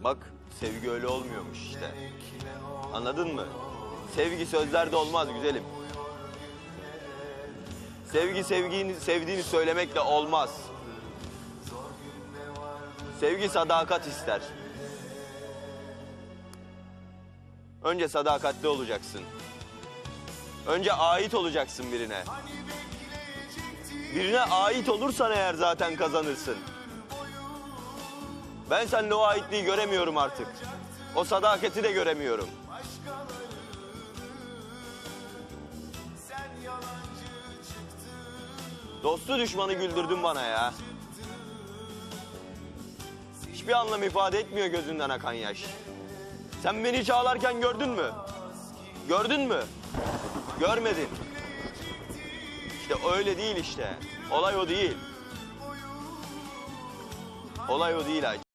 Bak, sevgi öyle olmuyormuş işte. Anladın mı? Sevgi sözlerde olmaz güzelim. Sevgi sevdiğini söylemekle olmaz. Sevgi sadakat ister. Önce sadakatli olacaksın. Önce ait olacaksın birine. Birine ait olursan eğer zaten kazanırsın. Ben seninle o aitliği göremiyorum artık. O sadakati de göremiyorum. Dostu düşmanı güldürdün bana ya. Hiçbir anlam ifade etmiyor gözünden akan yaş. Sen beni hiç ağlarken gördün mü? Gördün mü? Görmedin. İşte öyle değil işte. Olay o değil. Olay o değil Ayça.